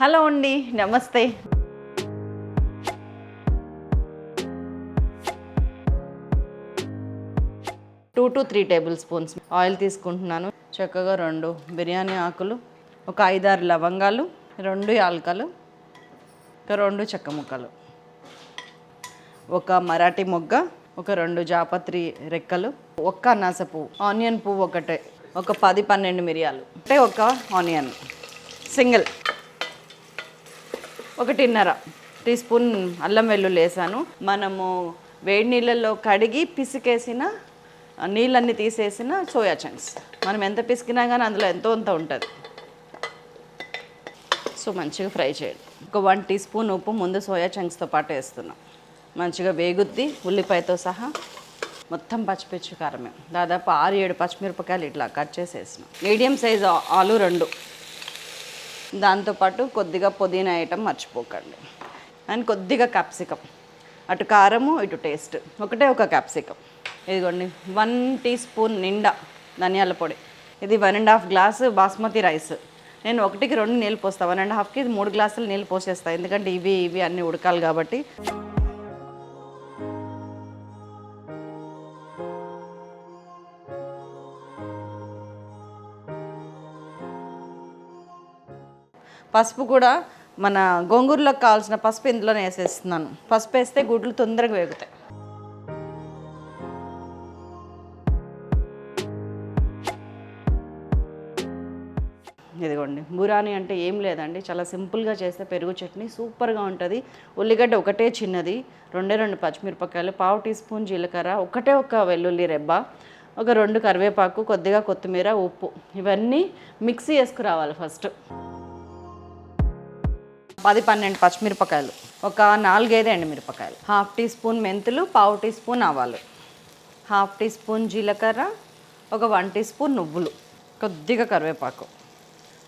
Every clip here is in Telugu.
హలో అండి, నమస్తే. Two to 3 table spoons oil తీసుకుంటున్నాను. చక్కగా 2 బిర్యానీ ఆకులు, ఒక 5-6 లవంగాలు, 2 యాలకలు, ఒక 2 చెక్క ముక్కలు, ఒక మరాఠీ మొగ్గ, ఒక 2 జాపత్రి రెక్కలు, ఒక్క అనాస పువ్వు, ఆనియన్ పువ్వు ఒకటే, ఒక 10-12 మిరియాలు, అంటే ఒక ఆనియన్ సింగిల్, 1.5 టీ స్పూన్ అల్లం వెల్లుల్లి వేసాను. మనము వేడి నీళ్ళల్లో కడిగి పిసికేసిన నీళ్ళన్నీ తీసేసిన సోయా చంక్స్. మనం ఎంత పిసికినా కానీ అందులో ఎంతో అంత ఉంటుంది. సో మంచిగా ఫ్రై చేయండి. ఒక 1 టీ స్పూన్ ఉప్పు ముందు సోయా చంక్స్తో పాటు వేస్తున్నాం. మంచిగా వేగుద్ది ఉల్లిపాయతో సహా. మొత్తం పచ్చిమిర్చి కారమే, దాదాపు 6-7 పచ్చిమిరపకాయలు ఇట్లా కట్ చేసేసిన. మీడియం సైజ్ ఆలు 2, దాంతోపాటు కొద్దిగా పుదీనా ఐటమ్ మర్చిపోకండి. అండ్ కొద్దిగా క్యాప్సికమ్, అటు కారము ఇటు టేస్ట్. ఒక క్యాప్సికమ్. ఇదిగోండి 1 టీ స్పూన్ నిండా ధనియాల పొడి. ఇది 1.5 గ్లాసు బాస్మతి రైస్. నేను 1కి 2 నీళ్ళు పోస్తాను, 1.5కి 3 గ్లాసులు నీళ్ళు పోసేస్తాను, ఎందుకంటే ఇవి అన్నీ ఉడకాలి కాబట్టి. పసుపు కూడా మన గోంగూరలోకి కావాల్సిన పసుపు ఇందులోనే వేసేస్తున్నాను. పసుపు వేస్తే గుడ్లు తొందరగా వేగుతాయి. ఇదిగోండి, బురాని అంటే ఏం లేదండి, చాలా సింపుల్గా చేస్తే పెరుగు చట్నీ సూపర్గా ఉంటుంది. ఉల్లిగడ్డ ఒకటే చిన్నది, 2 పచ్చిమిరపకాయలు, 1/2 టీ స్పూన్ జీలకర్ర, ఒక వెల్లుల్లి రెబ్బ, ఒక 2 కరివేపాకు, కొద్దిగా కొత్తిమీర, ఉప్పు, ఇవన్నీ మిక్సీ వేసుకురావాలి ఫస్ట్. 10-12 పచ్చిమిరపకాయలు, ఒక 4-5 ఎండుమిరపకాయలు, 1/2 టీ స్పూన్ మెంతులు, 1/2 టీ స్పూన్ ఆవాలు, 1/2 టీ స్పూన్ జీలకర్ర, ఒక 1 టీ స్పూన్ నువ్వులు, కొద్దిగా కరివేపాకు,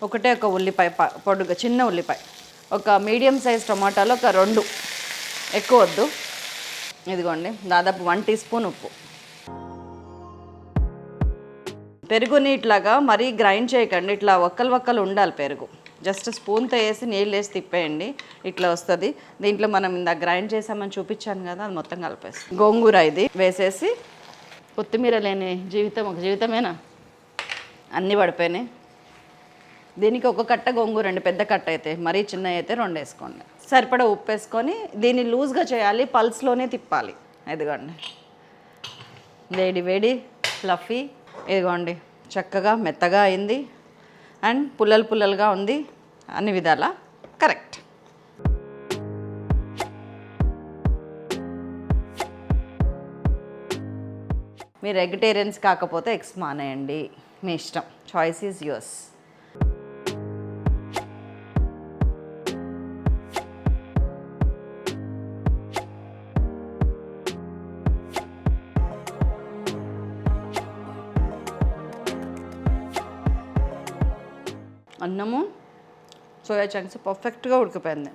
ఒక ఉల్లిపాయ పొడుగు చిన్న ఉల్లిపాయ, ఒక మీడియం సైజ్ టమాటాలు, ఒక 2, ఎక్కువ వద్దు. ఇదిగోండి దాదాపు 1 టీ స్పూన్ ఉప్పు. పెరుగుని ఇట్లాగా మరీ గ్రైండ్ చేయకండి, ఇట్లా ఒక్కలు ఉండాలి పెరుగు. జస్ట్ స్పూన్తో వేసి నీళ్ళు వేసి తిప్పేయండి, ఇట్లా వస్తుంది. దీంట్లో మనం ఇందాక గ్రైండ్ చేసామని చూపించాను కదా, అది మొత్తం కలిపేసి గోంగూర ఇది వేసేసి, కొత్తిమీర లేని జీవితం ఒక జీవితమేనా, అన్నీ పడిపోయినాయి. దీనికి ఒక కట్ట గోంగూర అండి, పెద్ద కట్ట అయితే, మరీ చిన్న అయితే 2 వేసుకోండి. సరిపడా ఉప్పు వేసుకొని దీన్ని లూజ్గా చేయాలి, పల్స్లోనే తిప్పాలి. ఇదిగోండి వేడి ఫ్లఫీ, ఇదిగోండి చక్కగా మెత్తగా అయింది అండ్ పుల్లలుగా ఉంది, అన్ని విధాలా కరెక్ట్. మీరు వెజిటేరియన్స్ కాకపోతే ఎగ్స్ మానేయండి, మీ ఇష్టం, చాయిస్ ఈజ్ యువర్స్. అన్నము సోయా చంక్స్ పర్ఫెక్ట్గా ఉడికిపోయింది.